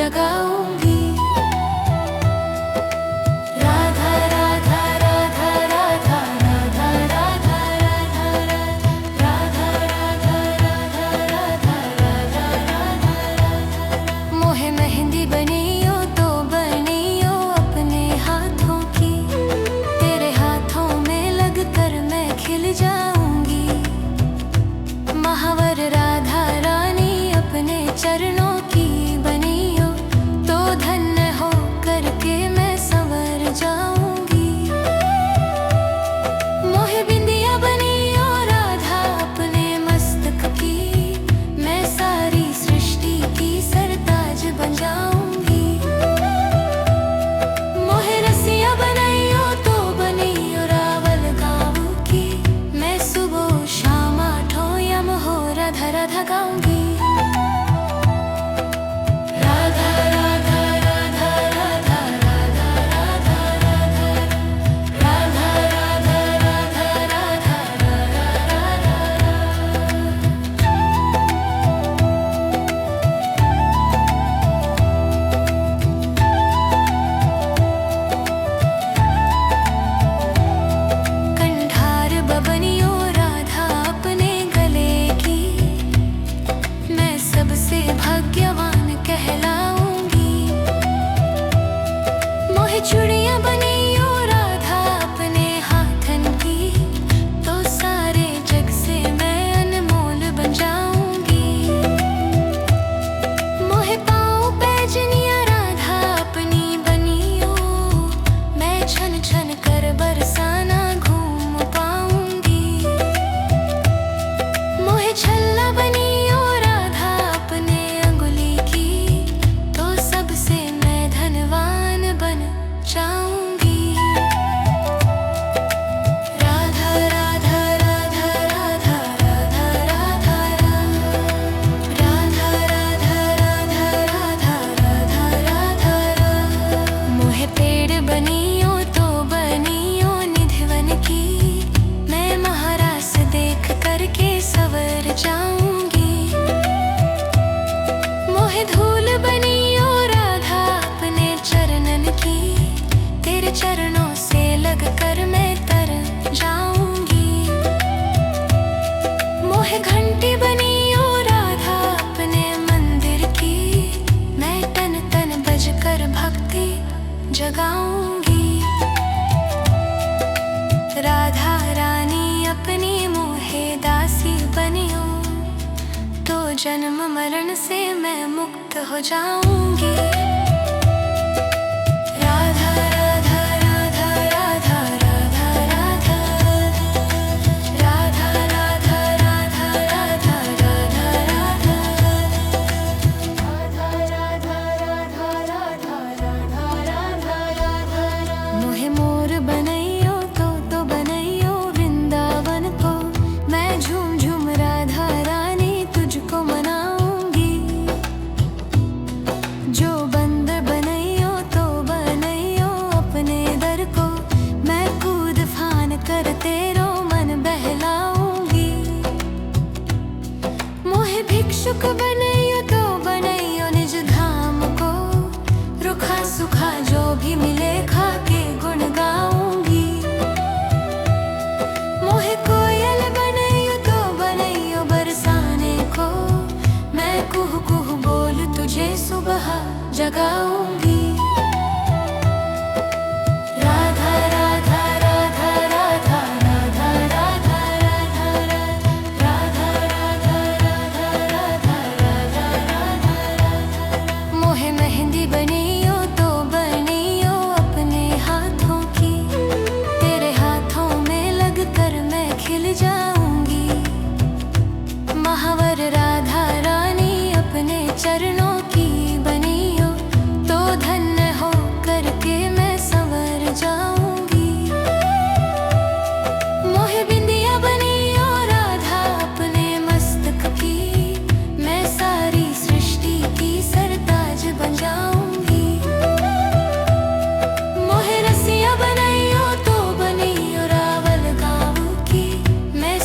जगाऊंगी। राधा राधा राधा राधा राधा राधा राधा राधा राधा राधा राधा। मोहे मेहंदी बनियो तो बनियो अपने हाथों की, तेरे हाथों में लगकर मैं खिल जाऊंगी। महावर राधा रानी अपने चरणों की बनियो तो धन्य हो करके मैं संवर जाऊंगी। मोहे बिंदिया बनियो राधा अपने मस्तक की, मैं सारी सृष्टि की सरताज बन जाऊंगी। मोहे रसिया बनियो तो बनियो रावल गाँव की, मैं सुबह शाम आठों यम हो राधा राधा गाऊंगी। राधा राधा राधा राधा राधा राधा राधा राधा राधा कंठार बबनियो राधा अपने गले की, मैं सबसे भाग्यवान कहलाऊंगी। मोहे चूड़ियां बनियो राधा अपने हाथन की, तो सारे जग से मैं अनमोल बन जाऊंगी। मोहे पाँव पैजनिया राधा अपनी बनियो, मैं छन छन कर बरसाना घूम पाऊंगी। मोहे छल्ला बनियो राधा अपने अंगुली की, तो सबसे मैं धनवान बन जाऊंगी। राधा राधा राधा राधा राधा राधा राधा राधा राधा राधा राधा। मोहे पेड़ बनियो तो बनियो निधिवन की, मैं महारास देख करके सवर जाऊंगी। मोहे धूल बनियो राधा अपने चरणन की, तेरे चरणों से लगकर मैं तर जाऊंगी। मोहे घंटी बनियो राधा अपने मंदिर की, मैं तन तन बजकर भक्ति जगाऊंगी। राधा रानी अपनी मोहे दासी बनियो, तो जन्म मरण से मैं मुक्त हो जाऊंगी। राधा राधा राधा राधा राधा राधा राधा राधा राधा राधा राधा राधा। मोहे मोर बनइयो तो बनइयो वृंदावन को, मैं झूम झूम राधा रानी तुझको मनाऊंगी। जो बंदर बनइयो तो बनइयो अपने दर को, मैं कूद फान कर तेरो मन बहलाऊंगी। मोहे भिक्षुक बनइयो तो बनइयो निज धाम को, रुखा सुखा जो भी मिले खा के गुण गाऊंगी। मोहे कोयल बनइयो तो बनइयो बरसाने को, मैं कुहू कुहू बोल तुझे सुबह जगाऊंगी। राधा राधा राधा राधा राधा राधा राधा राधा राधा राधा। मोहे मेहंदी बनियो तो बनियो अपने हाथों की, तेरे हाथों में लगकर मैं खिल जाऊंगी। महावर राधा रानी अपने चरणों की बनियो, तो धन्य हो करके मैं संवर जाऊंगी। मोहे बिंदिया बनियो राधा अपने मस्तक की, मैं सारी सृष्टि की सरताज बन जाऊंगी। मोहे रसिया बनियो तो बनियो रावल गाँव की, मैं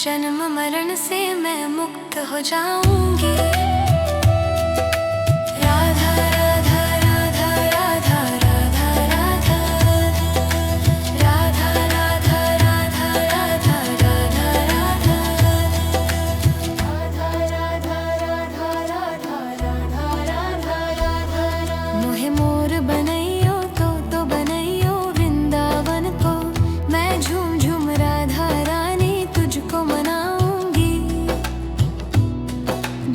जन्म मरण से मैं मुक्त हो जाऊंगी। राधा राधा राधा राधा राधा राधा राधा राधा राधा राधा राधा राधा मोहे मोर बनैयो तो बनैयो वृंदावन को, मैं झूम झूम राधा रानी तुझको मनाऊंगी।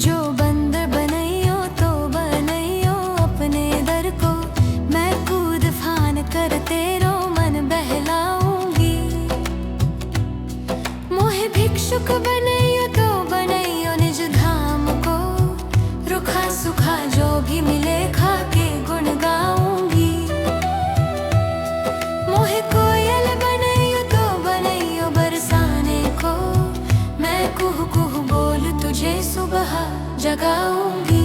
जो बंदर बनैयो तो बनैयो अपने दर को, मैं कूद फान कर तेरो मन बहलाऊंगी। मोहे भिक्षुक बनैयो तो बनैयो निज धाम को, रुखा सुखा जो भी मिले खा के गुण गाऊंगी। मोहे कोयल बनैयो तो बनैयो बरसाने को, मैं कुहू कुहू बोल तुझे सुबह जगाऊंगी।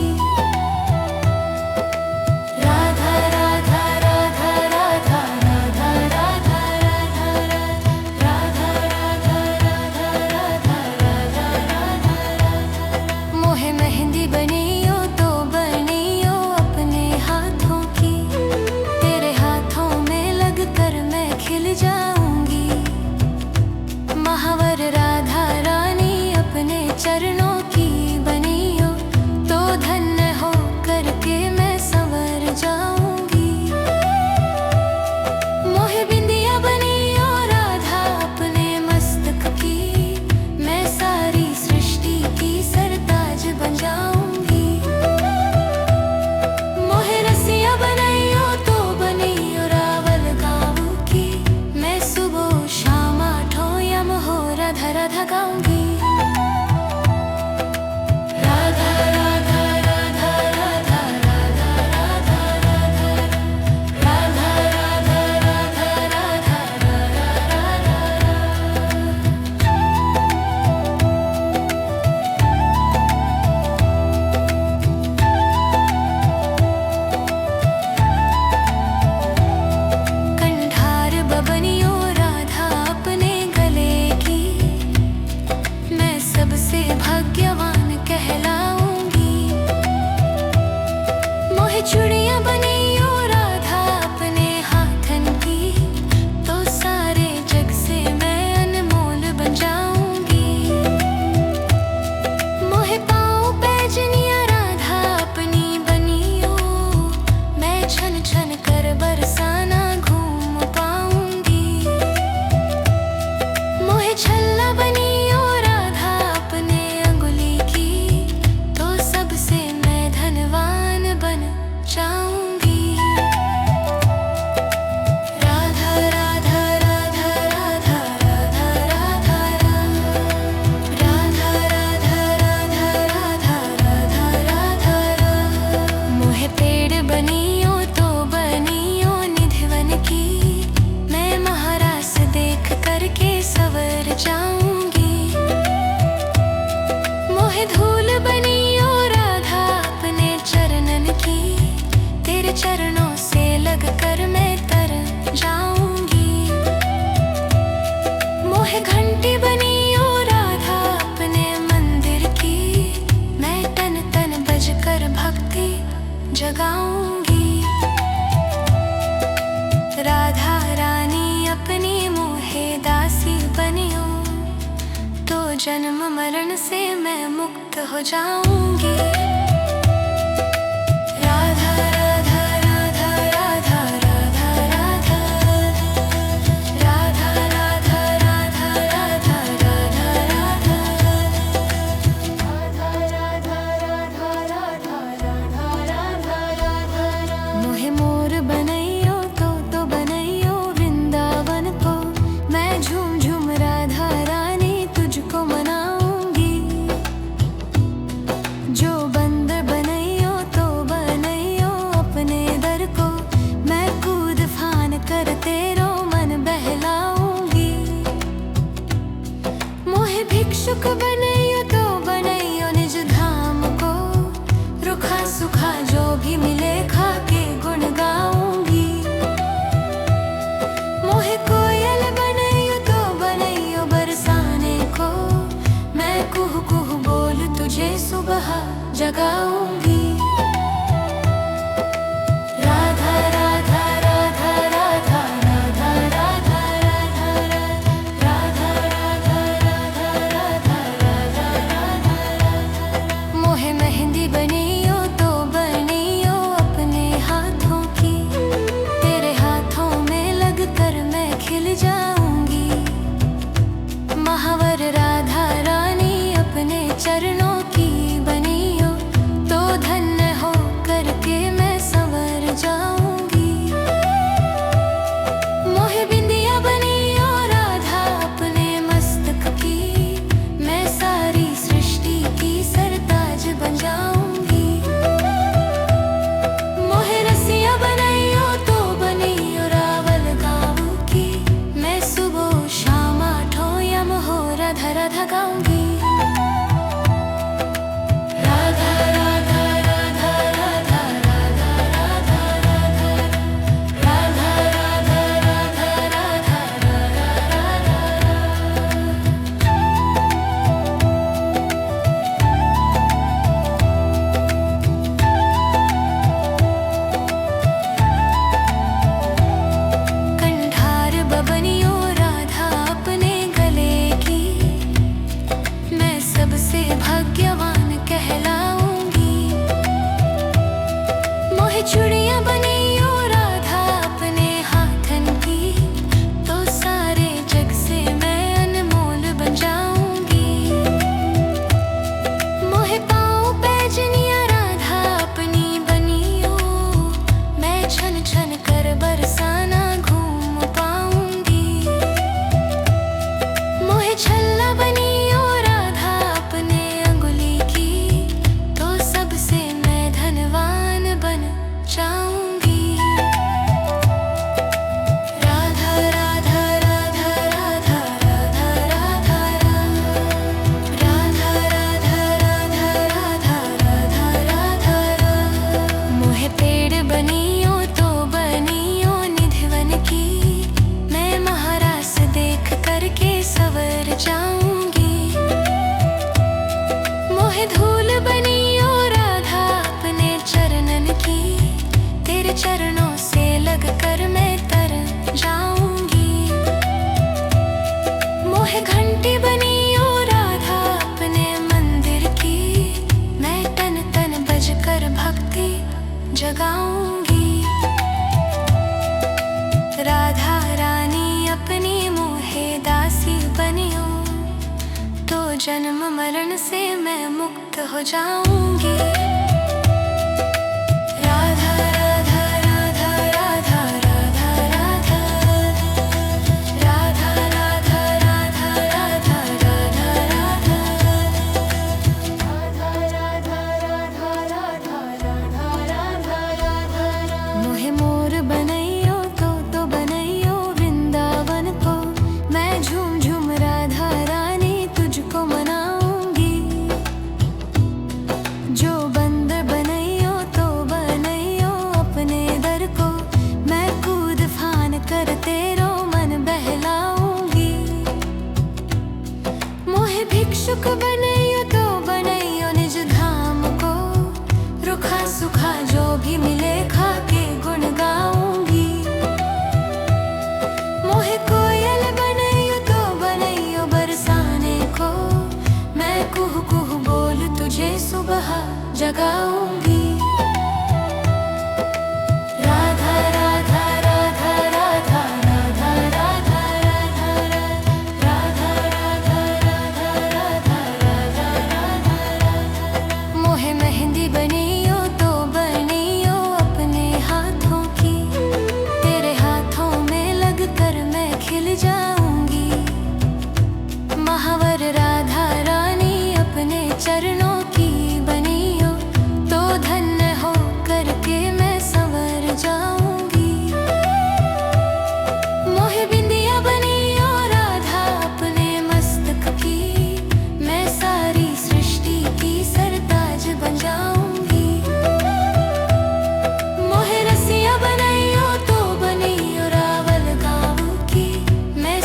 राधा राधा राधा राधा राधा राधा राधा राधा राधा राधा राधा राधा। मोहे मेहंदी बनैयो तो बनैयो अपने हाथों की, तेरे हाथों में लग कर मैं खिल जाऊंगी। महावर राधा रानी अपने चरणों की बनियो, तो धन्य हो करके मैं संवर जाऊंगी। मोहे बिंदिया बनियो राधा अपने मस्तक की, मैं सारी सृष्टि की सरताज बन जाऊंगी। मोहे रसिया बनैयो तो बनैयो रावल गाँव की, मैं सुबह शाम आठों यम हो राधा राधा गाऊंगी। राधा राधा राधा राधा राधा राधा राधा राधा राधा राधा कंठार बबनियो राधा अपने गले की, मैं सबसे भाग्यवान कहलाऊंगी। मोहे चूड़ियां बनियो राधा अपने हाथन की, तो सारे जग से मैं अनमोल बन जाऊंगी। मोहे पाँव पैजनिया राधा अपनी बनियो, मैं छन छन कर बरसाना घूम पाऊंगी। मोहे छल्ला बनियो राधा अपने अंगुली की, तो सबसे मैं धनवान बन जाऊंगी। राधा राधा राधा राधा राधा राधा राधा राधा राधा राधा राधा राधा। मोहे पेड़ बनियो तो बनियो निधिवन की, मैं महारास देख करके सवर जाऊंगी। मोहे धूल बनियो राधा अपने चरणन की, तेरे चरणों से लग कर मैं तर जाऊंगी। मोहे घंटी बनियो राधा अपने मंदिर की, मैं तन तन बज कर भक्ति जगाऊंगी। राधा रानी अपनी मोहे दासी बनियो, तो जन्म मरण से मैं मुक्त हो जाऊंगी। राधा राधा राधा राधा राधा राधा राधा राधा राधा राधा राधा राधा मोहे मोर बनैयो तो बनैयो वृंदावन को, मैं झूम झूम राधा रानी तुझको मनाऊंगी। जो बंदर बनैयो तो बनैयो अपने दर को, मैं कूद फान कर तेरो मन बहलाऊंगी। मोहे भिक्षुक बनैयो तो बनैयो निज धाम को, रुखा सुखा जो भी मिले खा के गुण गाऊंगी। मोहे कोयल बनैयो तो बनैयो बरसाने को, सुबह जगाऊंगी। राधा राधा राधा राधा राधा राधा राधा राधा राधा राधा राधा राधा। मोहे मेहंदी बनियो तो बनियो अपने हाथों की, तेरे हाथों में लगकर मैं खिल जाऊंगी। महावर राधा रानी अपने चरणों की बनियो तो धन्य हो करके मैं संवर जाऊंगी। मोहे बिंदिया बनियो राधा अपने मस्तक की, मैं सारी सृष्टि की सरताज बन जाऊंगी। मोहे रसिया बनियो तो बनियो रावल गाँव की, मैं सुबह शाम आठों यम हो राधा राधा गाऊंगी। राधा राधा राधा राधा राधा राधा राधा राधा राधा राधा कंठार बबनियो राधा अपने गले की, मैं सबसे भाग्यवान कहलाऊंगी। मोहे चूड़ियां बनियो राधा अपने हाथन की, तो सारे जग से मैं अनमोल बन जाऊंगी। मोहे पाँव पैजनिया राधा अपनी बनियो, मैं छन छन कर बरसाना घूम पाऊंगी। मोहे छल्ला बनियो राधा अपने अंगुली की, तो सबसे मैं धनवान बन जाऊंगी। राधा राधा राधा राधा राधा राधा राधा राधा राधा राधा राधा राधा। मोहे पेड़ बनियो तो बनियो निधिवन की, मैं महारास देख करके सवर जाऊंगी। मोहे धूल बनियो राधा अपने चरणन की, तेरे चरणों से लगकर मैं तर जाऊंगी। मोहे घंटी बनियो राधा अपने मंदिर की, मैं तन तन बजकर भक्ति जगाऊंगी। राधा रानी अपनी मोहे दासी बनियो, तो जन्म मरण से मैं मुक्त हो जाऊंगी। राधा राधा राधा राधा राधा राधा राधा राधा राधा राधा राधा राधा राधा। मोहे मोर बनैयो तो बनैयो वृंदावन को, मैं झूम झूम राधा रानी तुझको मनाऊंगी। जो बंद बनैयो तो बनैयो अपने दर को, मैं कूद फान कर तेरो मन बहलाऊंगी। मोहे भिक्षुक बनैयो तो बनैयो निज धाम को, रुखा सुखा जो भी मिले खा के गुण गाऊंगी। मोहे कोयल बनैयो तो बनैयो बरसाने को, मैं कुहू कुहू बोल तुझे सुबह जगाऊंगी। राधा राधा राधा राधा राधा राधा राधा राधा राधा राधा राधा राधा। मोहे मेहंदी बनियो तो बनियो अपने हाथों की, तेरे हाथों में लगकर मैं खिल जाऊंगी। महावर राधा रानी अपने चरणों की बनियो, तो धन्य हो करके मैं संवर जाऊंगी। मोहे बिंदिया बनियो राधा अपने मस्तक की, मैं सारी सृष्टि की सरताज बन जाऊंगी। मोहे रसिया बनियो तो बनियो रावल गाँव की, मैं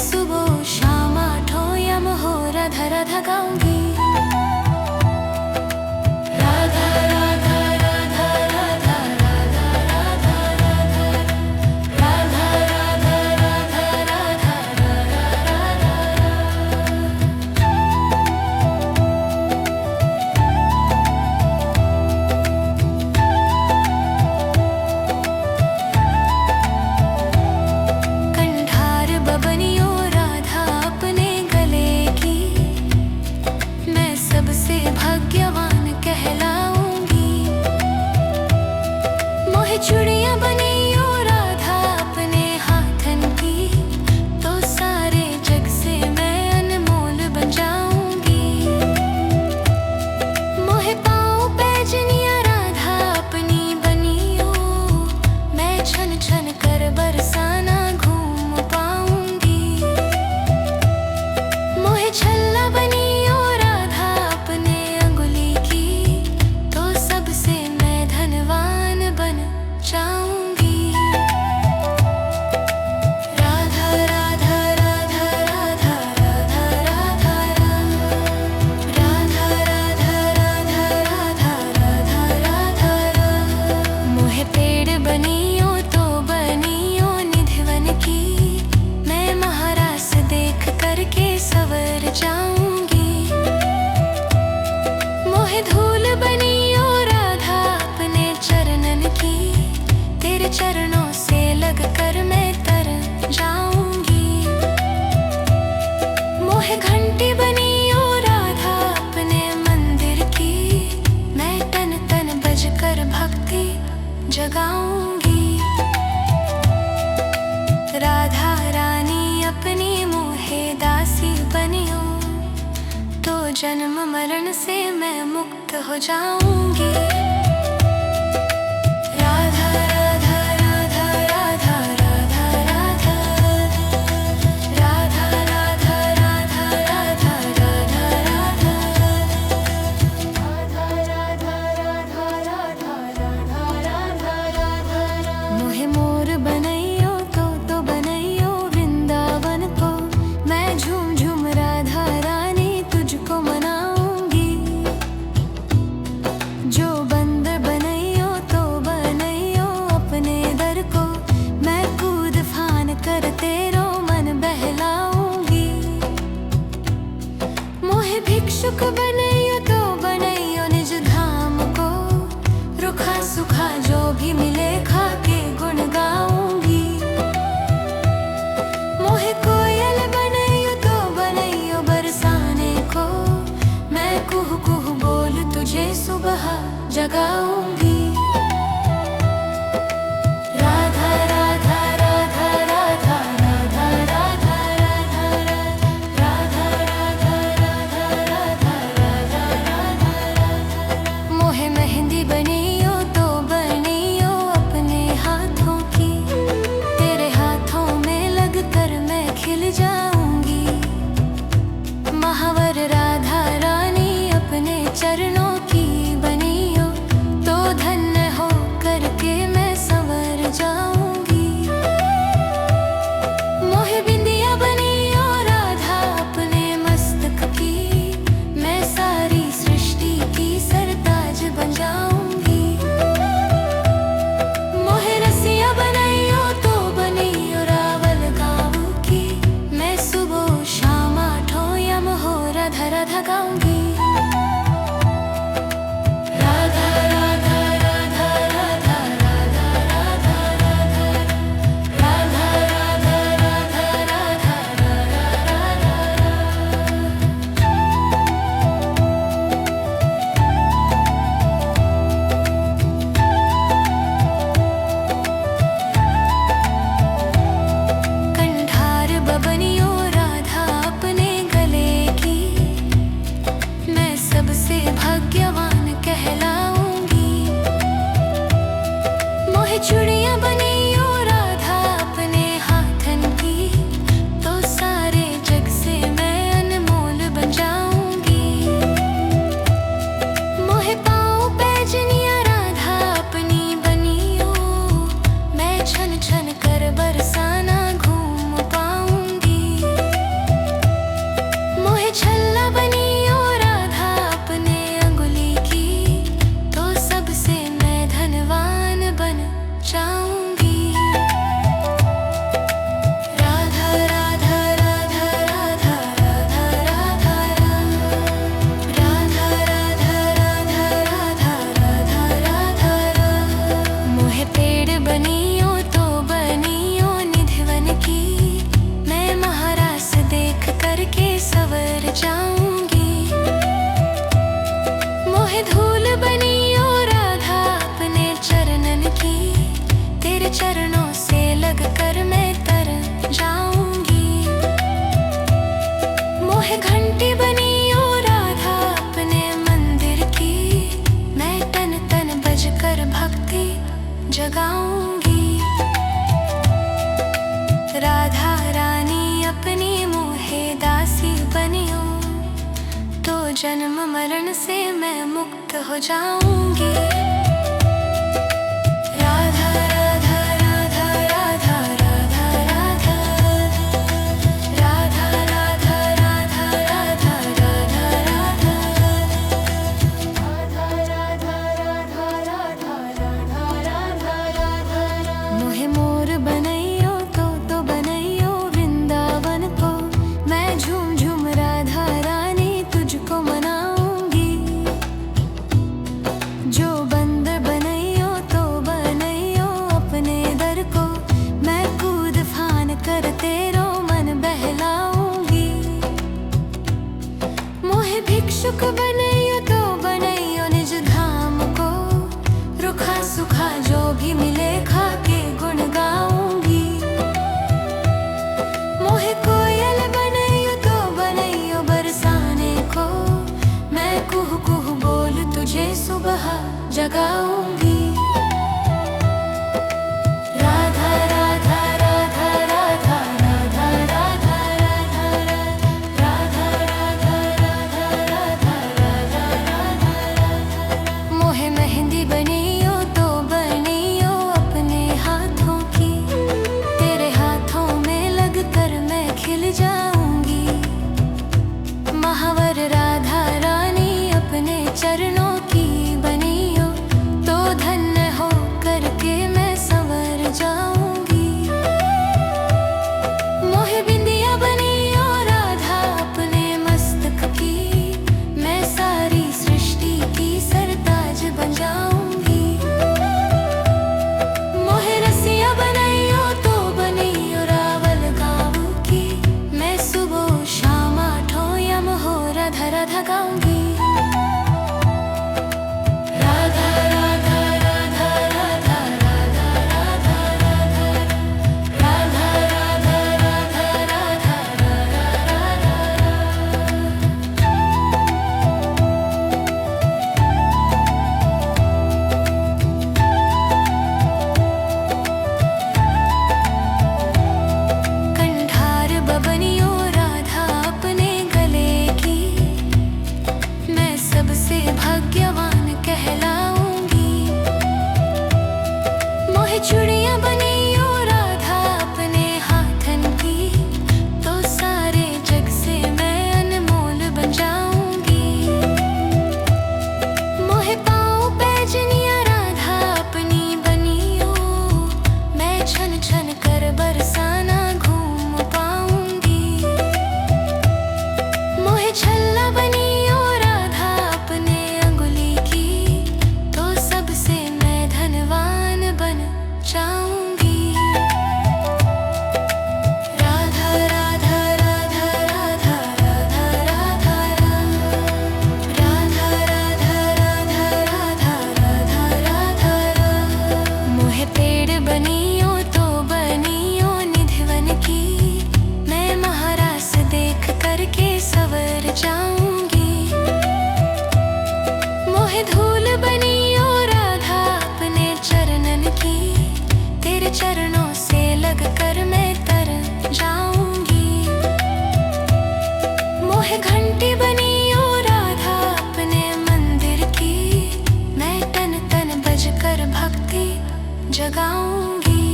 जगाऊंगी। राधा रानी अपनी मोहे दासी बनियो, तो जन्म मरण से मैं मुक्त हो जाऊंगी। राधा राधा राधा राधा राधा राधा राधा राधा राधा राधा राधा राधा मोहे मोर बनैयो तो बनैयो वृंदावन को, मैं झूम झूम राधा रानी तुझको मनाऊंगी। जो बंदर बनैयो तो बनैयो अपने दर को, मैं कूद फान कर तेरो मन बहलाऊंगी। मोहे भिक्षुक बनैयो तो बनैयो निज धाम को, रुखा सुखा जो भी मिले खा के गुण गाऊंगी। मोहे कोयल बनैयो तो बनैयो बरसाने को, मैं कुहू कुहू बोल तुझे सुबह जगाऊंगी। राधा राधा राधा राधा राधा राधा राधा राधा राधा राधा राधा राधा राधा। मोहे मेहंदी बनियो तो बनियो अपने हाथों की, तेरे हाथों में लग कर मैं खिल जाऊंगी। महावर राधा रानी अपने चरणों की बनियो, तो धन्य हो करके मैं संवर जाऊंगी। मोहे बिंदिया बनियो राधा अपने मस्तक की, मैं सारी सृष्टि की सरताज बन जाऊंगी। मोहे रसिया बनैयो तो बनियो रावल गाँव की, मैं सुबह शाम आठों यम हो राधा राधा गाऊंगी। राधा राधा राधा राधा राधा राधा राधा राधा राधा राधा राधा राधा कंठार बबनियो राधा अपने गले की, मैं सबसे भाग्यवान कहलाऊंगी। मोहे चूड़ियां बनियो राधा अपने हाथन की, तो सारे जग से मैं अनमोल बन जाऊंगी। मोहे पाँव पैजनिया राधा अपनी बनियो, मैं छन छन कर बरसाना घूम पाऊंगी। मोहे छल्ला बनियो राधा अपने अंगुली की, तो सबसे मैं धनवान बन जाऊंगी। राधा राधा राधा राधा राधा राधा राधा राधा राधा राधा राधा राधा। मोहे पेड़ बनियो तो बनियो निधिवन की, मैं महारास देख करके सवर जाऊंगी। मोहे धूल बनियो राधा अपने चरणन की, तेरे चरणों से लग कर मैं तर जाऊंगी। मोहे घंटी बनियो राधा अपने मंदिर की, मैं तन तन बज कर भक्ति जगाऊंगी। राधा रानी अपनी मोहे दासी बनियो, तो जन्म मरण से मैं मुक्त हो जाऊंगी। राधा राधा राधा राधा राधा राधा राधा राधा राधा राधा राधा राधा मोहे मोर बनैयो तो बनैयो वृंदावन को, मैं झूम झूम राधा रानी तुझको मनाऊंगी। जो बंदर बनैयो तो बनैयो अपने दर को, मैं कूद फान कर तेरो मन बहलाऊंगी। मोहे भिक्षुक बनैयो तो बनैयो निज धाम को, रुखा सुखा जो भी मिले जगाऊंगी। राधा राधा राधा राधा राधा राधा राधा राधा राधा राधा राधा राधा। मोहे मेहंदी बनियो तो बनियो अपने हाथों की, तेरे हाथों में लगकर मैं खिल जाऊंगी। महावर राधा रानी अपने चरणों की बनियो तो धन्य हो करके मैं संवर जाऊंगी। मोहे बिंदिया बनियो राधा अपने मस्तक की, मैं सारी सृष्टि की सरताज बन जाऊंगी। मोहे रसिया बनियो तो बनियो रावल गाँव की, मैं सुबह शाम आठों यम हो राधा राधा गाऊंगी। राधा राधा राधा राधा राधा राधा राधा राधा राधा राधा कंठार बबनियो राधा अपने गले की, मैं सबसे भाग्यवान कहलाऊंगी। मोहे चूड़ियां बनियो राधा अपने हाथन की, तो सारे जग से मैं अनमोल बन जाऊंगी। मोहे पाँव पैजनिया राधा अपनी बनियो, मैं छन छन कर बरसाना घूम पाऊंगी। मोहे छल्ला बनियो राधा अपने अंगुली की, तो सबसे मैं धनवान बन जाऊंगी। राधा राधा राधा राधा राधा राधा राधा राधा राधा राधा राधा राधा। मोहे पेड़ बनियो तो बनियो निधिवन की, मैं महारास देख करके सवर जाऊंगी। मोहे धूल बनियो राधा अपने चरणन की, तेरे चरणों से लगकर मैं तर जाऊंगी। मोहे घंटी बनियो राधा अपने मंदिर की, मैं तन तन बजकर भक्ति जगाऊंगी।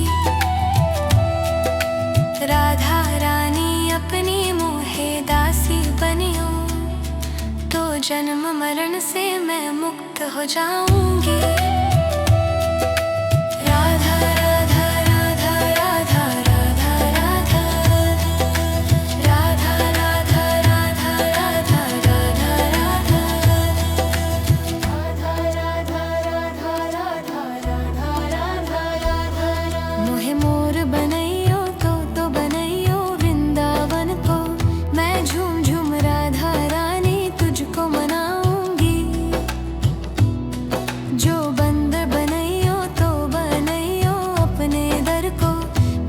राधा रानी अपनी मोहे दासी बनियो, तो जन्म मरण से मैं मुक्त हो जाऊंगी। राधा राधा राधा राधा राधा राधा राधा राधा राधा राधा राधा राधा राधा राधा। मोहे मोर बनैयो तो बनैयो वृंदावन को, मैं झूम झूम राधा रानी तुझको मनाऊंगी। जो बंदर बनैयो तो बनैयो अपने दर को,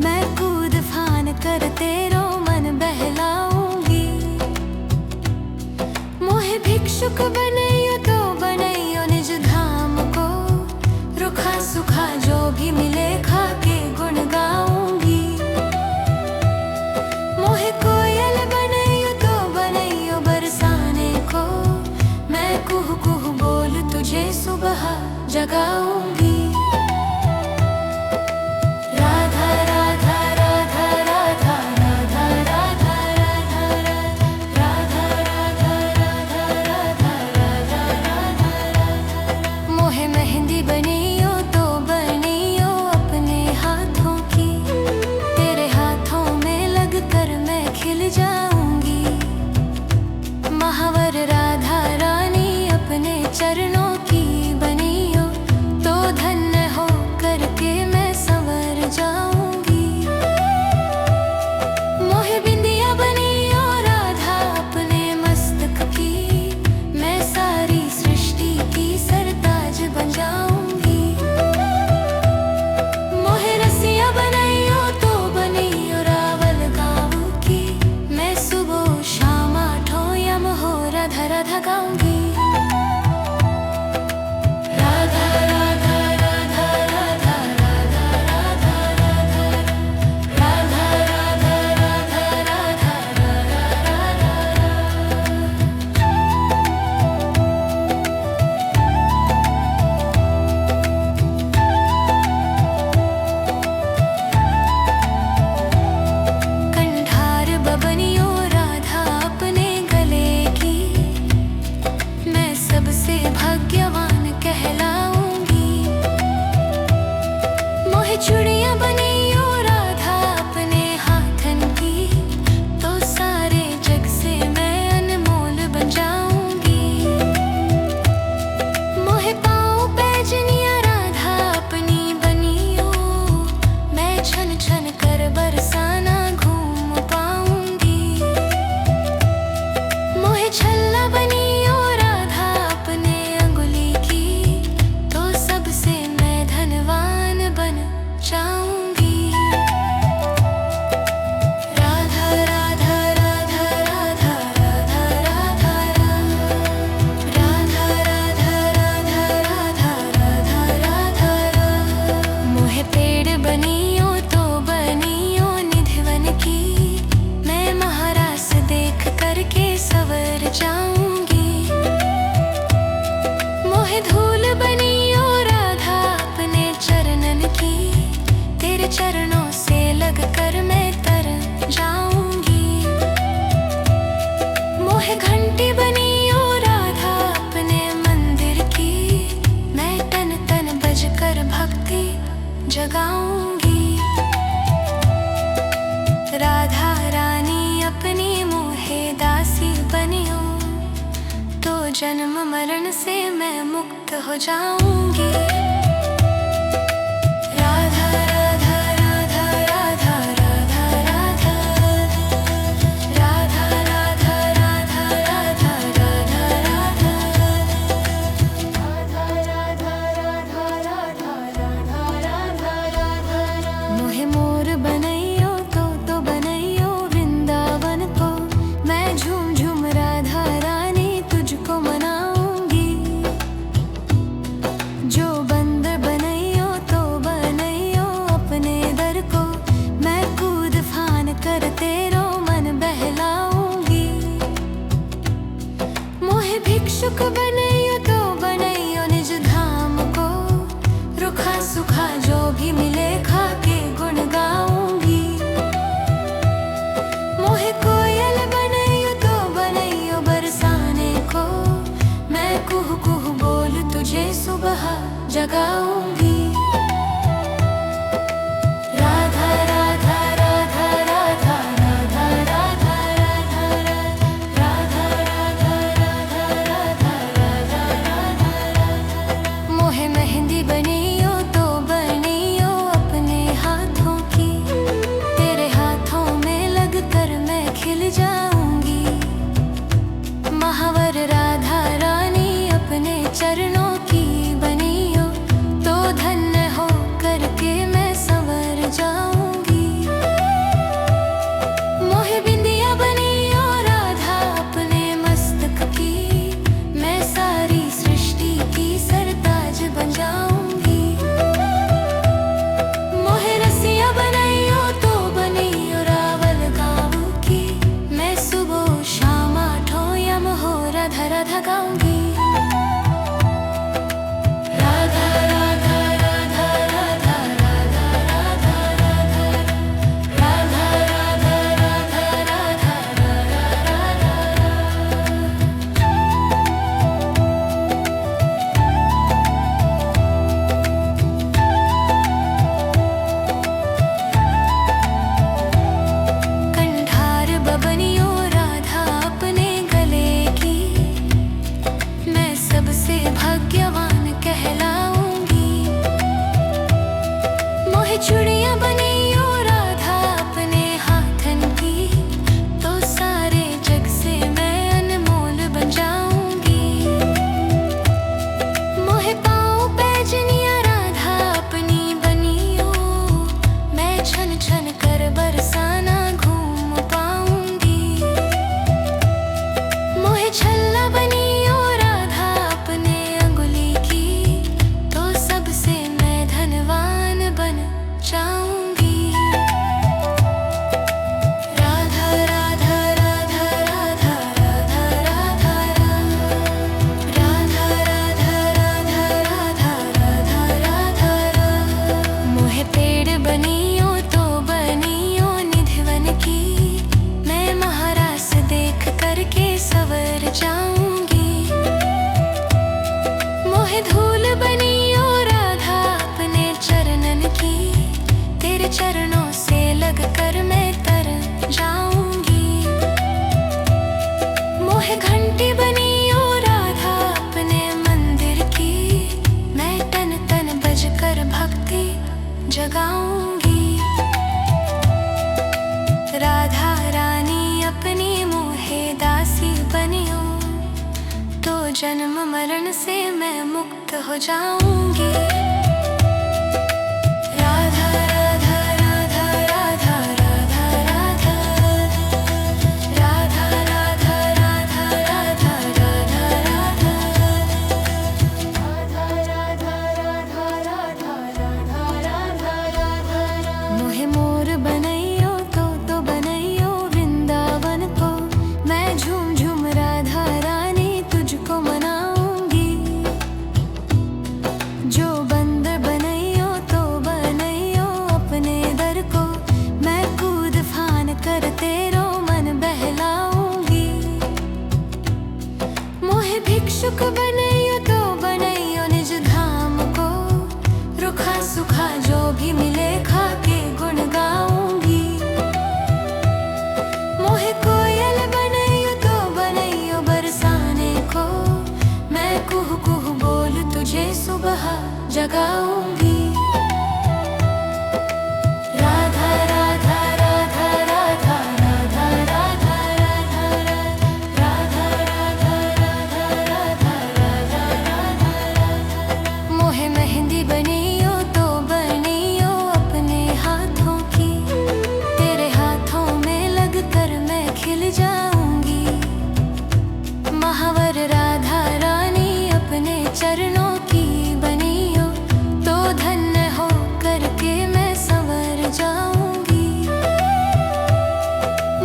मैं कूद फान कर तेरो मन बहलाऊंगी। मोहे भिक्षुक बनैयो तो बनैयो निज धाम को, रुखा सुखा जो भी मिले खा के गुण गाऊंगी। मोहे कोयल बनैयो तो बनैयो बरसाने को, मैं कुहू कुहू बोल तुझे सुबह जगाऊंगी। राधा राधा राधा राधा राधा राधा राधा राधा राधा राधा राधा राधा राधा। मोहे मेहंदी बनियो तो बनियो अपने हाथों की, तेरे हाथों में लगकर मैं खिल जाऊंगी। महावर राधा रानी अपने चरणों की बनियो तो मोहे घंटी बनी ओ राधा अपने मंदिर की, मैं तन तन बजकर भक्ति जगाऊंगी। राधा रानी अपनी मोहे दासी बनियो, तो जन्म मरण से मैं मुक्त हो जाऊंगी। राधा राधा राधा राधा राधा राधा राधा राधा राधा राधा राधा राधा राधा राधा। मोहे मोर बनैयो तो बनैयो वृंदावन को, मैं झूम झूम राधा रानी तुझको मनाऊंगी। जो बंदर बनैयो तो बनैयो अपने दर को, मैं कूद फान कर तेरो मन बहलाऊंगी। मोहे भिक्षुक बनैयो तो बनैयो निज धाम को, रुखा सुखा जो भी मिले खा के गुण गाऊंगी। मोहे कोयल बनैयो तो बनैयो बरसाने को, मैं कुहू कुहू बोल तुझे सुबह जगाऊंगी। राधा राधा राधा राधा राधा राधा राधा राधा राधा राधा राधा राधा राधा। मोहे मेहंदी बनियो तो बनियो अपने हाथों की, तेरे हाथों में लग कर मैं खिल जाऊंगी। महावर राधा रानी अपने चरणों की बनियो, तो धन्य हो करके मैं संवर जाऊंगी। मोहे बिंदिया बनियो राधा अपने मस्तक की, मैं सारी सृष्टि की सरताज बन जाऊंगी। मोहे रसिया बनैयो तो बनैयो रावल गाँव की, मैं सुबह शाम आठों यम हो राधा राधा गाऊंगी। राधा राधा राधा राधा राधा राधा राधा राधा राधा राधा राधा कंठार बबनियो राधा अपने गले की, मैं सबसे भाग्यवान कहलाऊंगी। मोहे चूड़ियां बनियो राधा अपने हाथन की, तो सारे जग से मैं अनमोल बन जाऊंगी। मोहे पाँव पैजनिया राधा अपनी बनियो, मैं छन छन कर बरसाना घूम पाऊंगी। मोहे छल्ला बनियो राधा अपने अंगुली की, तो सबसे मैं धनवान बन जाऊंगी। राधा राधा राधा राधा राधा राधा राधा राधा राधा राधा राधा राधा। मोहे पेड़ बनियो तो बनियो निधिवन की, मैं महारास देख करके सवर जाऊंगी। मोहे धूल बनियो राधा अपने चरणन की, तेरे चरणों से लग कर मैं तर जाऊंगी। मोहे घंटी बनियो राधा अपने मंदिर की, मैं तन तन बजकर भक्ति जगाऊंगी। राधा रानी अपनी मोहे दासी बनियो, तो जन्म मरण से मैं मुक्त हो जाऊंगी। राधा राधा राधा राधा राधा राधा राधा राधा राधा राधा राधा राधा राधा राधा। मोहे मोर बनैयो तो बनैयो वृंदावन को, मैं झूम झूम राधा रानी तुझको मनाऊंगी। जो बंद भिक्षुक बनैयो तो बनैयो निज धाम को, रुखा सुखा जो भी मिले खा के गुण गाऊंगी। मोहे कोयल बनैयो तो बनैयो बरसाने को, मैं कुहू कुहू बोल तुझे सुबह जगाऊंगी। राधा राधा राधा राधा राधा राधा राधा राधा राधा राधा राधा राधा राधा। मोहे मेहंदी बनैयो तो बनैयो अपने हाथों की, तेरे हाथों में लग कर मैं खिल जाऊंगी। महावर राधा रानी अपने चरणों की बनियो, तो धन्य हो करके मैं संवर जाऊंगी।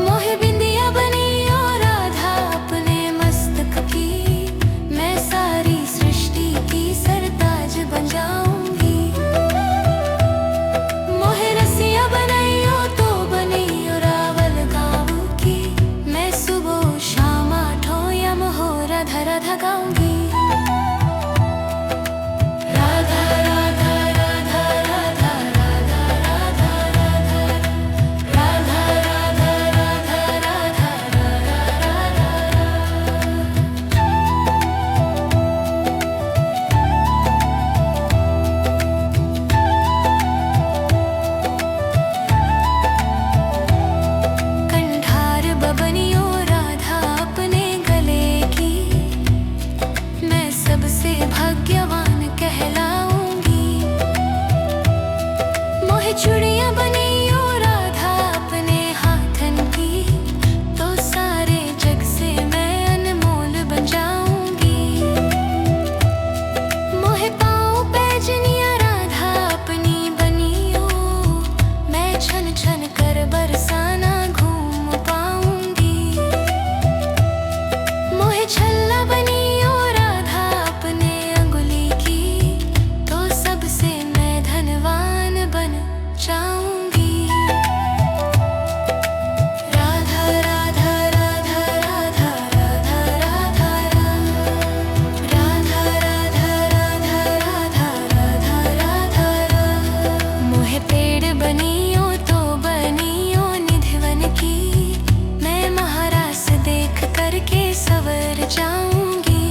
मोहे बिंदिया बनियो राधा अपने मस्तक की, मैं सारी सृष्टि की सरताज बन जाऊंगी। मोहे रसिया बनैयो तो बनैयो रावल गाँव की, मैं सुबह शाम आठों यम हो राधा राधा गाऊंगी। राधा राधा राधा राधा राधा राधा राधा राधा राधा राधा राधा। कंठार बबनियो राधा अपने गले की, मैं सबसे भाग्यवान कहलाऊंगी। मोहे चूड़ियां बनियो राधा अपने हाथन की, तो सारे जग से मैं अनमोल बन जाऊंगी। मोहे पाँव पैजनिया राधा अपनी बनियो, मैं छन छन कर बरसाना घूम पाऊंगी। मोहे छल्ला बनियो राधा अपने अंगुली की, तो सबसे मैं धनवान बन जाऊंगी। राधा राधा राधा राधा राधा राधा राधा राधा राधा राधा राधा राधा। मोहे पेड़ बनियो तो बनियो निधिवन की, मैं महारास देख करके सवर जाऊंगी।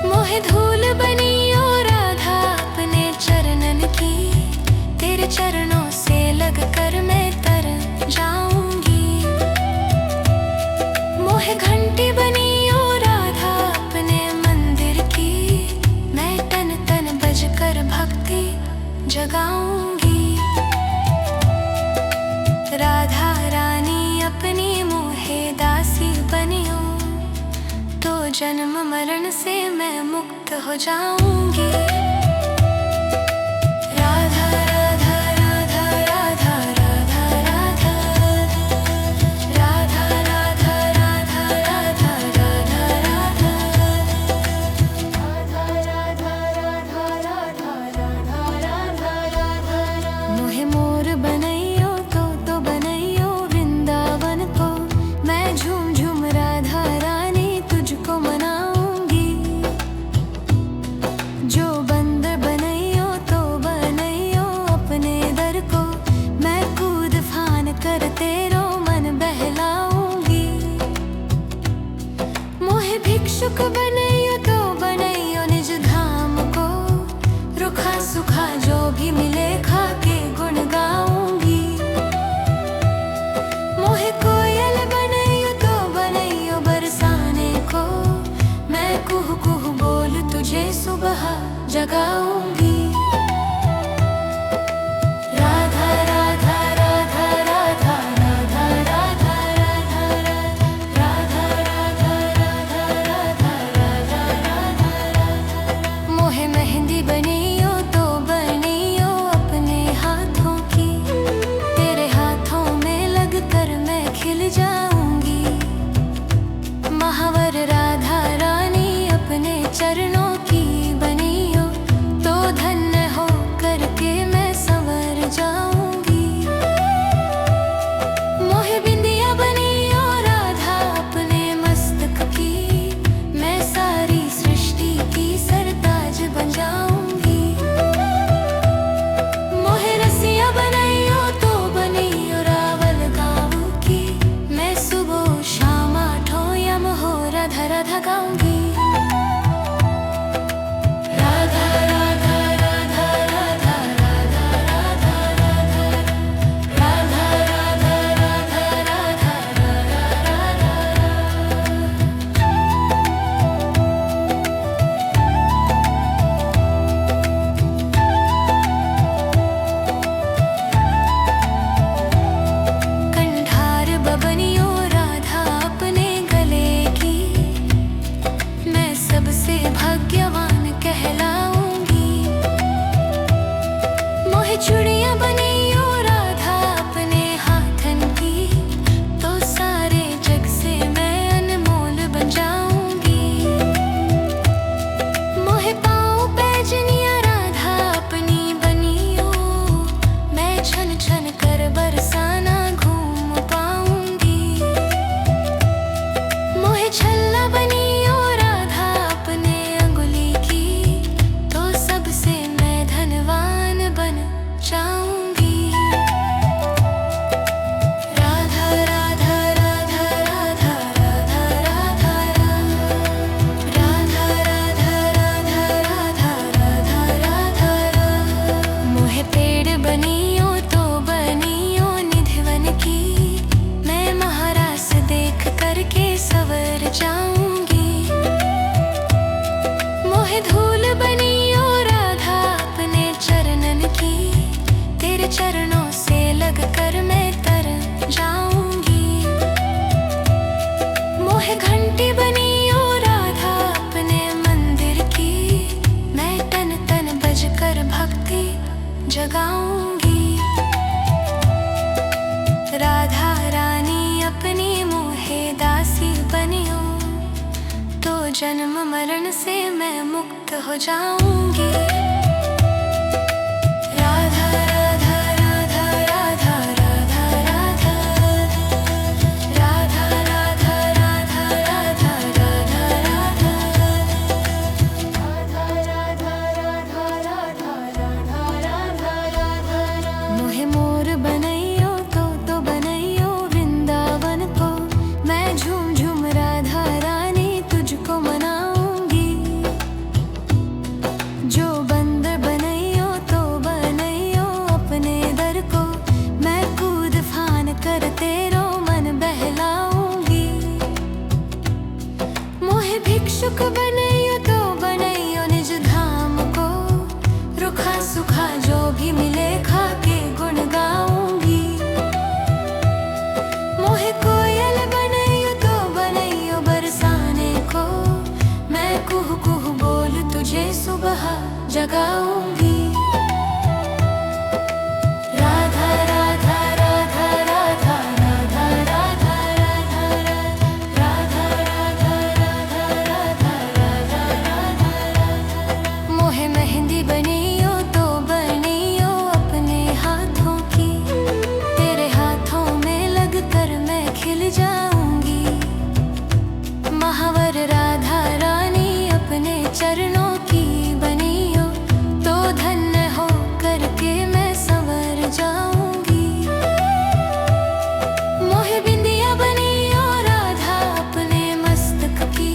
मोहे धूल बनियो राधा अपने चरणन की, तेरे चरणों से लग कर मैं तर जाऊंगी। मोहे घंटी बनियो राधा अपने मंदिर की, मैं तन तन बज कर भक्ति जगाऊंगी। राधा रानी अपनी मोहे दासी बनियो, तो जन्म मरण से मैं मुक्त हो जाऊंगी। राधा राधा राधा राधा राधा राधा राधा राधा राधा राधा राधा राधा राधा। मोहे मोर बनैयो तो बनैयो वृंदावन को, मैं झूम झूम राधा रानी तुझको मनाऊंगी। जो बंदर बनैयो तो बनैयो अपने दर को, मैं कूद फान कर तेरो मन बहलाऊंगी। मोहे भिक्षुक बनैयो तो बनैयो निज धाम को, रुखा सुखा जो भी मिले खा के गुण गाऊंगी। मोहे कोयल बनैयो तो बनैयो बरसाने को, मैं कुहू कुहू बोल तुझे सुबह जगाऊंगी। राधा राधा राधा राधा राधा राधा राधा राधा राधा राधा राधा राधा राधा। मोहे मेहंदी बनैयो तो बनैयो अपने हाथों की, तेरे हाथों में लग कर मैं खिल जाऊंगी। महावर राधा रानी अपने चरणों की बनियो, तो घंटी बनी ओ राधा अपने मंदिर की, मैं तन तन बजकर भक्ति जगाऊंगी। राधा रानी अपनी मोहे दासी बनियो, तो जन्म मरण से मैं मुक्त हो जाऊंगी। राधा राधा राधा राधा राधा राधा राधा राधा राधा राधा राधा राधा मोहे मोर बनैयो तो बनैयो वृंदावन को, मैं झूम झूम राधा रानी तुझको मनाऊंगी। जो बंदर बनैयो तो बनैयो अपने दर को, मैं कूद फान कर तेरो मन बहलाऊंगी। मोहे भिक्षुक बनैयो तो बनैयो निज धाम को, रुखा सुखा जो भी मिले खा के गुण गाऊंगी। मोहे कोयल बनैयो तो बनैयो बरसाने को, मैं कुहू कुहू बोल तुझे सुबह जगाऊंगी। राधा राधा राधा राधा राधा राधा राधा राधा राधा राधा राधा राधा। मोहे मेहंदी बनियो तो बनियो अपने हाथों की, तेरे हाथों में लग कर मैं खिल जाऊंगी। महावर राधा रानी अपने चरणों की बनियो, तो धन्य हो करके मैं संवर जाऊंगी। मोहे बिंदिया बनियो राधा अपने मस्तक की,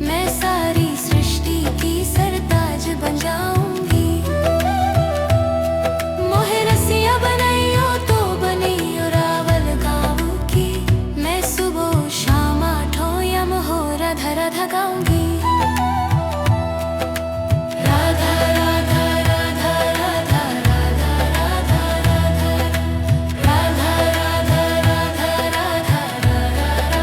मैं सारी सृष्टि की सरताज बन जाऊंगी। मोहे रसिया बनैयो तो बनियो रावल गाँव की, मैं सुबह शाम आठों यम हो राधा राधा गाऊंगी। राधा राधा राधा राधा राधा राधा राधा राधा राधा राधा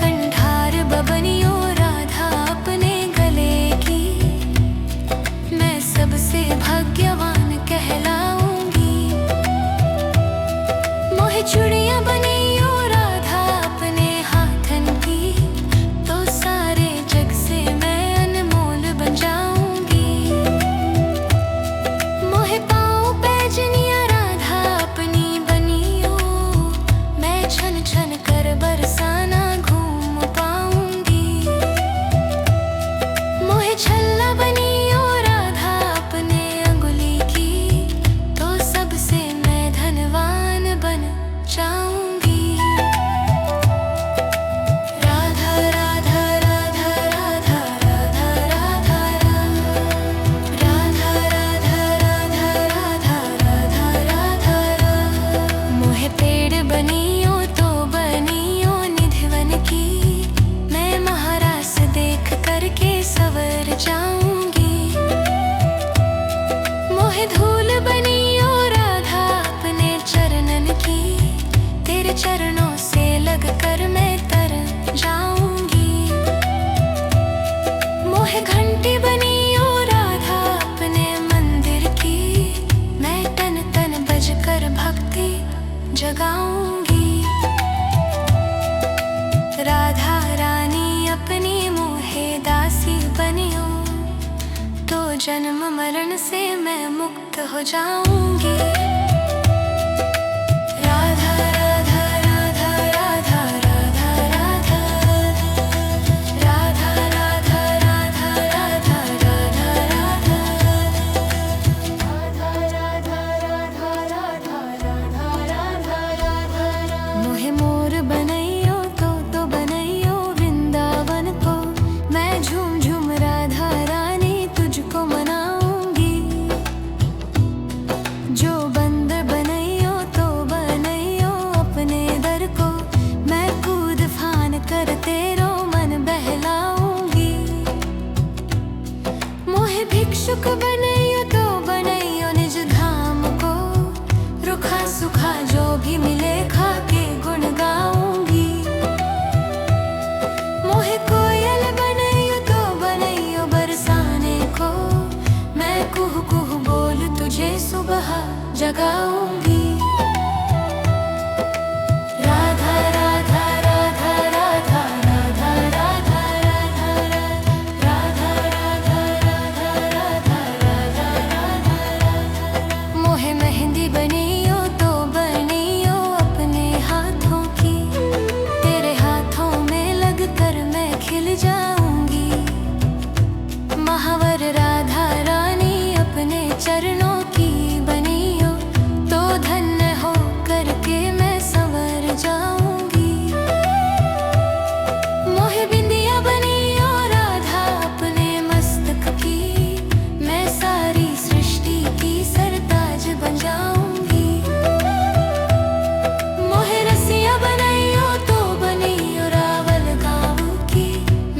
कंठार बबनियो राधा अपने गले की, मैं सबसे भाग्यवान कहलाऊंगी। मोहे चूड़ियां बनियो राधा अपने हाथन की, तो सारे जग से मैं अनमोल बन जाऊंगी। मोहे पाँव पैजनिया राधा अपनी बनियो, मैं छन छन कर बरसाना घूम पाऊंगी। मोहे छल्ला बनियो राधा अपने अंगुली की, तो सबसे मैं धनवान बन जाऊंगी। राधा राधा राधा राधा राधा राधा राधा राधा राधा राधा राधा राधा। मोहे पेड़ बनियो तो बनियो निधिवन की, मैं महारास देख करके सवर जाऊंगी। मोहे धूल बनियो राधा अपने चरणन की, तेरे चरणों से लग कर मैं तर जाऊंगी। मोहे घंटी बनियो राधा अपने मंदिर की, मैं तन तन बजकर भक्ति जगाऊंगी। राधा रानी अपनी मोहे दासी बनियो, तो जन्म मरण से मैं मुक्त हो जाऊंगी। राधा राधा राधा राधा राधा राधा राधा राधा राधा राधा राधा राधा मोहे मोर बनैयो तो बनैयो वृंदावन को, मैं झूम झूम राधा रानी तुझको मनाऊंगी। जो कोयल बनैयो तो बनैयो बरसाने को, मैं कुहू कुहू बोल तुझे सुबह जगाऊंगी। राधा राधा राधा राधा राधा राधा राधा राधा राधा राधा राधा राधा। मोहे मेहंदी बनैयो तो बनैयो अपने हाथों की, तेरे हाथों में लगकर मैं खिल जाऊंगी। महावर राधा रानी अपने चरणों की बनियो, तो धन्य हो करके मैं संवर जाऊंगी। मोहे बिंदिया बनियो राधा अपने मस्तक की, मैं सारी सृष्टि की सरताज बन जाऊंगी। मोहे रसिया बनैयो तो बनियो रावल गाँव की,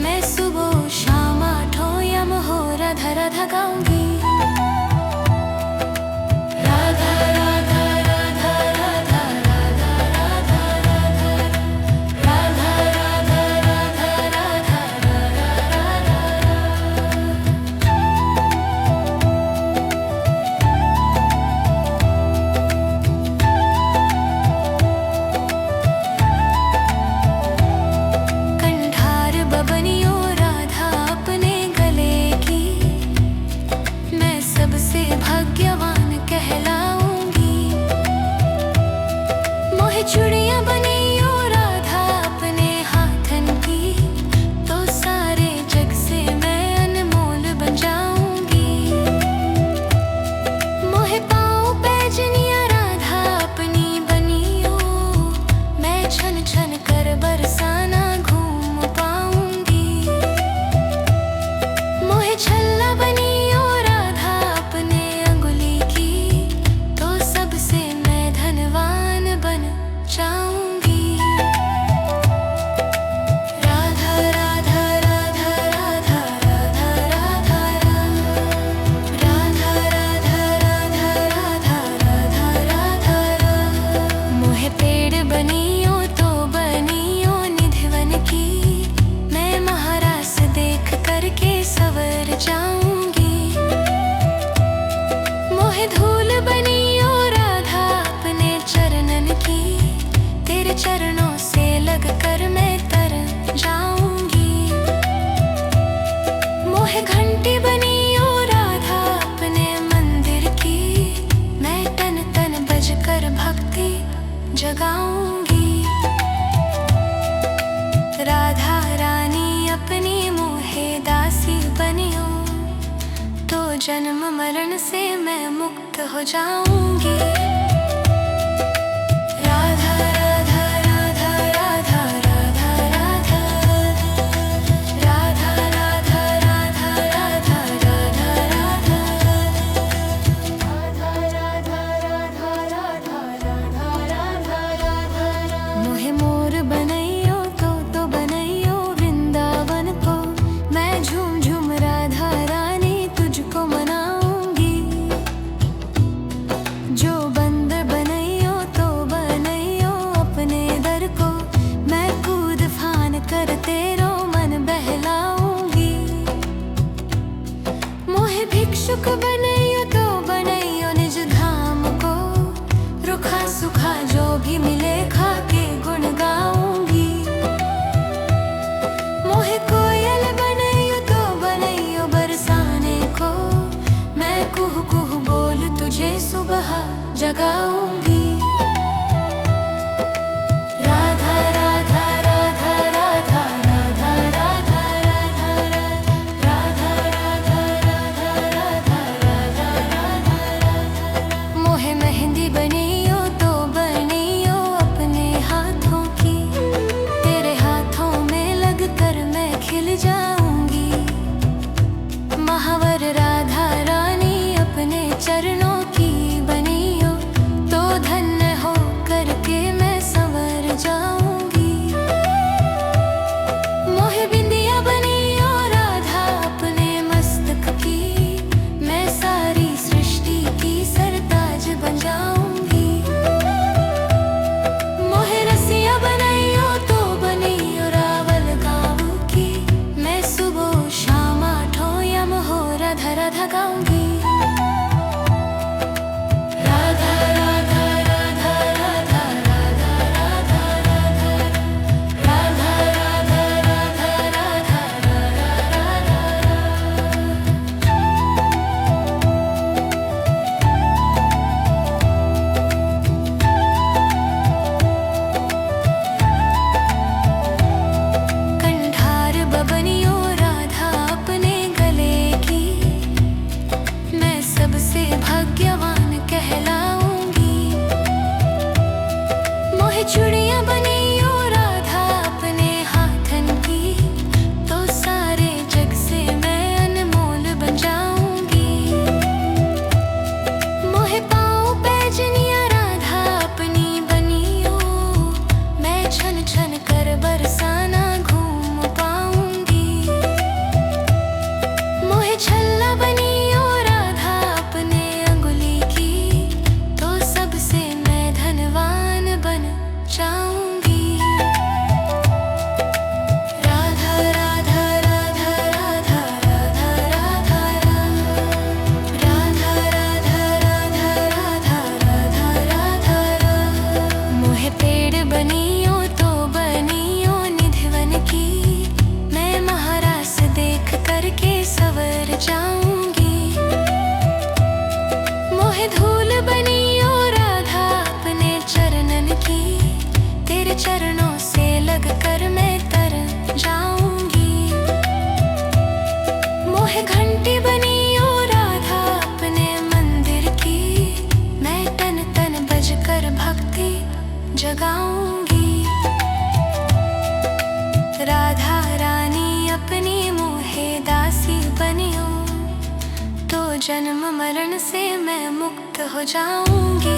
मैं सुबह शाम आठों यम हो राधा राधा गाऊंगी। राधा राधा राधा राधा राधा राधा राधा राधा राधा राधा कंठार बबनियो राधा अपने गले की, मैं सबसे भाग्यवान कहलाऊंगी। मोहे चूड़ियां बनियो राधा अपने हाथन की, तो सारे जग से मैं अनमोल बन जाऊंगी। मोहे पाँव पैजनिया राधा अपनी बनियो, मैं छन छन कर बरसाना घूम पाऊंगी। मोहे छल्ला बनियो राधा अपने अंगुली की, तो सबसे मैं धनवान बन जाऊंगी। राधा राधा राधा राधा राधा राधा राधा राधा राधा राधा राधा। मोहे पेड़ बनियो तो बनियो निधिवन की, मैं महारास देख करके सवर जाऊंगी। मोहे धूल बनियो राधा अपने चरणन की, तेरे चरणों से लग कर मैं तर जाऊंगी। मोहे घंटी बनियो राधा अपने मंदिर की, मैं तन तन बजकर भक्ति जगाऊंगी। राधा रानी अपनी मोहे दासी बनियो, तो जन्म मरण से मैं मुक्त हो जाऊंगी। राधा राधा राधा राधा राधा राधा राधा राधा राधा राधा राधा राधा राधा। मोहे मोर बनैयो तो बनैयो वृंदावन को, मैं झूम झूम राधा रानी तुझको मनाऊंगी। जो बंद बनैयो तो बनैयो अपने दर को, मैं कूद फान कर तेरो मन बहलाऊंगी। मोहे भिक्षुक बनैयो तो बनैयो निज धाम को, रुखा सुखा जो भी मिले खा के गुण गाऊंगी। मोहे कोयल बनैयो तो बनैयो बरसाने को, मैं कुहू कुहू बोल तुझे सुबह जगाऊंगी। राधा राधा राधा राधा राधा राधा राधा राधा राधा राधा राधा। मोहे मेहंदी बनैयो तो बनैयो अपने हाथों की, तेरे हाथों में लगकर मैं खिल जाऊंगी। महावर राधा रानी अपने चरणों की बनियो, तो मोहे घंटी बनी ओ राधा अपने मंदिर की, मैं तन तन बजकर भक्ति जगाऊंगी। राधा रानी अपनी मोहे दासी बनियो, तो जन्म मरण से मैं मुक्त हो जाऊंगी।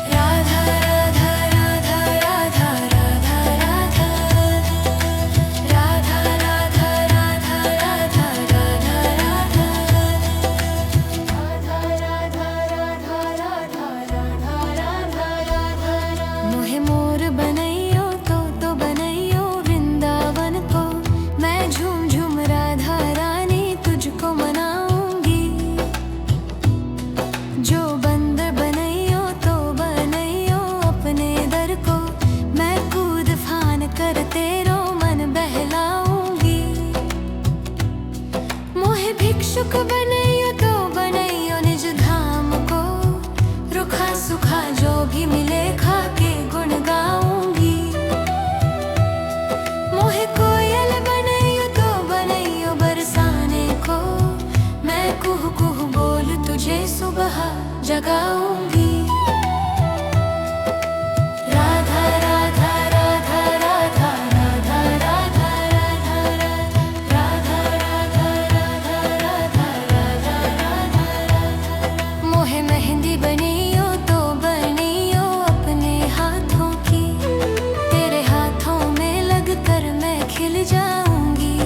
राधा राधा राधा राधा राधा राधा राधा राधा राधा राधा राधा राधा मोहे मोर बनैयो तो बनैयो वृंदावन को, मैं झूम झूम राधा रानी तुझको मनाऊंगी। जो बंदर बनैयो तो बनैयो अपने दर को, मैं कूद फान कर तेरो मन बहलाऊंगी। मोहे भिक्षुक बनैयो तो बनैयो निज धाम को, रुखा सुखा जो भी मिले खा के गुण गाऊंगी। मोहे कोयल बनैयो तो बनैयो बरसाने को, मैं कुहू कुहू बोल तुझे सुबह जगाऊंगी। राधा राधा राधा राधा राधा राधा राधा राधा राधा राधा राधा राधा। मोहे मेहंदी बनियो तो बनियो अपने हाथों की, तेरे हाथों में लग कर मैं खिल जाऊंगी।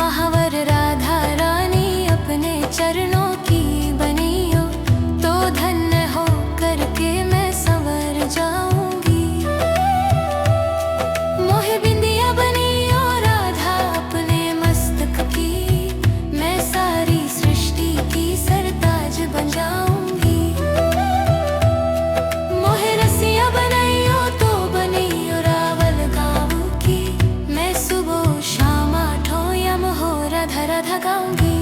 महावर राधा रानी अपने चरणों की बनियो, तो धन्य हो करके मैं संवर जाऊंगी। मोहे बिंदिया बनियो राधा अपने मस्तक की, मैं सारी सृष्टि की सरताज बन जाऊंगी। मोहे रसिया बनैयो तो बनियो रावल गाँव की, मैं सुबह शाम आठों यम हो राधा राधा गाऊंगी।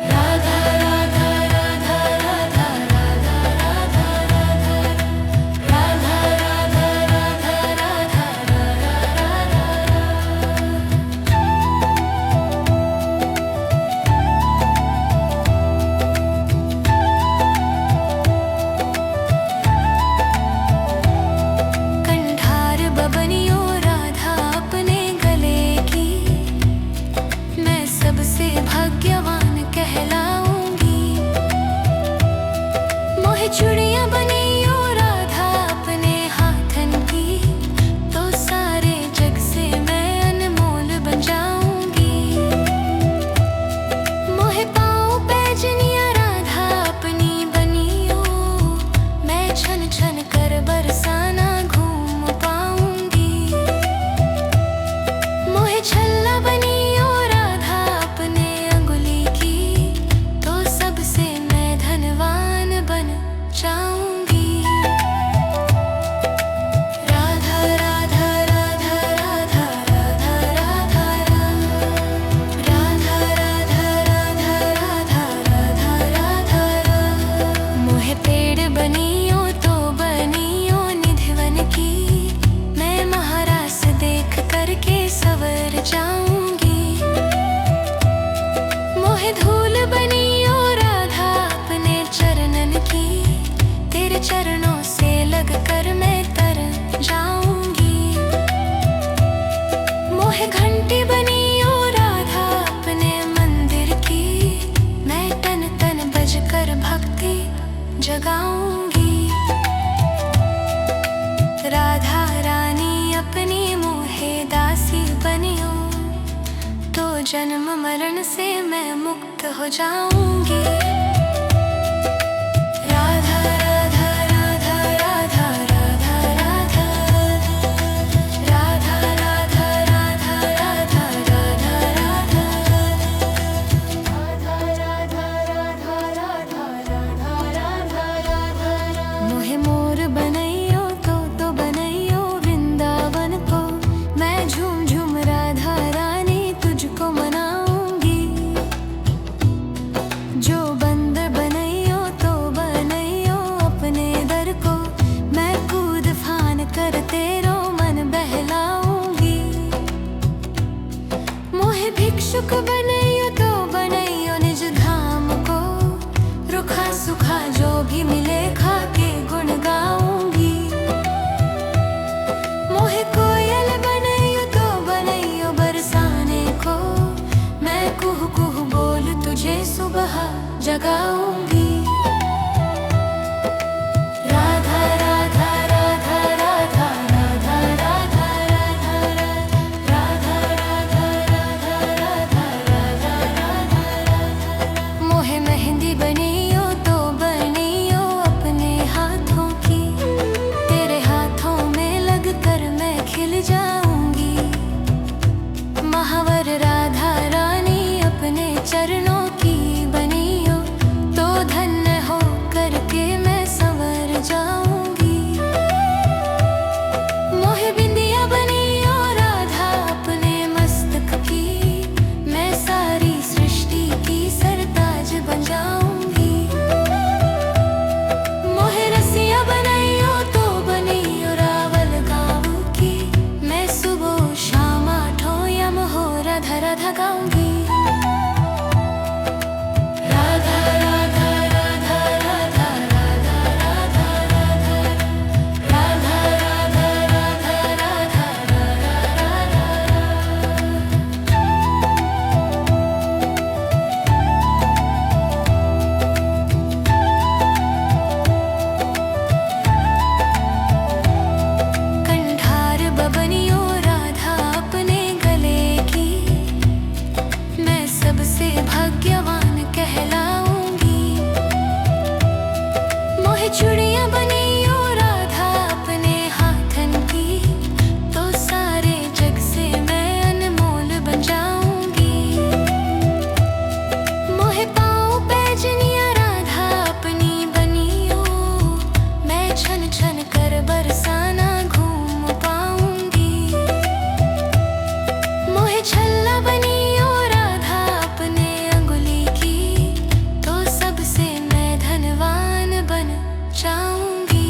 राधा राधा राधा राधा राधा राधा राधा राधा राधा राधा कंठार बबनियो राधा अपने गले की, मैं सबसे भाग्यवान कहलाऊंगी। मोहे चूड़ियां बनियो राधा अपने हाथन की, तो सारे जग से मैं अनमोल बन जाऊंगी। मोहे पाँव पैजनिया राधा अपनी बनियो, मैं छन छन कर बरसाना घूम पाऊंगी। मोहे छल्ला बनियो राधा अपने अंगुली की, तो सबसे मैं धनवान बन जाऊंगी। राधा राधा राधा राधा राधा राधा राधा राधा राधा राधा राधा राधा। मोहे पेड़ बनियो तो बनियो निधिवन की, मैं महारास देख करके सवर जाऊंगी। मोहे धूल बनियो राधा अपने चरणन की, तेरे चरणों से लग कर मैं तर जाऊंगी। मोहे घंटी बनियो राधा अपने मंदिर की, मैं तन तन बजकर भक्ति जगाऊंगी। राधा रानी अपनी मोहे दासी बनियो, तो जन्म मरण से मैं मुक्त हो जाऊंगी। राधा राधा राधा राधा राधा राधा राधा राधा राधा राधा राधा राधा मोहे मोर बनैयो तो बनैयो वृंदावन को, मैं झूम झूम राधा रानी तुझको मनाऊंगी। जो बन लगाऊंगी। राधा राधा राधा राधा राधा राधा राधा राधा राधा राधा राधा राधा। मोहे मेहंदी बनियो तो बनियो अपने हाथों की, तेरे हाथों में लग कर मैं खिल जाऊंगी। महावर राधा रानी अपने चरणों की बनियो तो धन्य हो करके मैं संवर जाऊंगी। मोहे बिंदिया बनियो राधा अपने मस्तक की, मैं सारी सृष्टि की सरताज बन जाऊंगी। मोहे रसिया बनियो तो बनियो रावल गाँव की, मैं सुबह शाम आठों यम हो राधा राधा गाऊंगी। राधा राधा राधा राधा राधा राधा राधा राधा राधा राधा। कंठार बबनियो राधा अपने गले की, मैं सबसे भाग्यवान कहलाऊंगी। मोहे चूड़ियां बनियो राधा अपने हाथन की, तो सारे जग से मैं अनमोल बन जाऊंगी। मोहे पाँव पैजनिया राधा अपनी बनियो, मैं छन छन कर बरसाना घूम पाऊंगी। मोहे छल्ला बनियो राधा अपने अंगुली की, तो सबसे मैं धनवान बन जाऊंगी।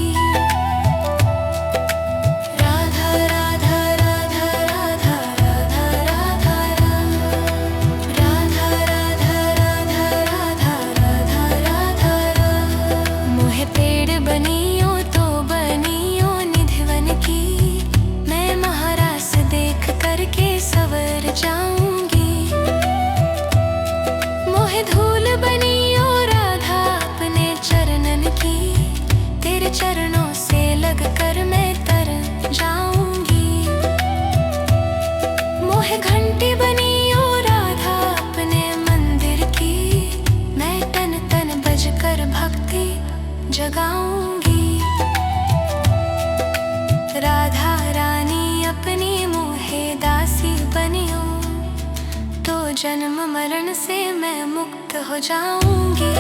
राधा राधा राधा राधा राधा राधा राधा राधा राधा राधा राधा। मोहे पेड़ बनियो तो बनियो निधिवन की, मैं महारास देख करके सवर जाऊंगी। मोहे धूल बनियो राधा अपने चरणन की, तेरे चरणों से लग कर मैं तर जाऊंगी। मोहे घंटी बनियो राधा अपने मंदिर की, मैं तन तन बज कर भक्ति जगाऊंगी। राधा रानी अपनी मोहे दासी बनियो, तो जन्म मरण से मैं मुक्त हो जाऊंगी।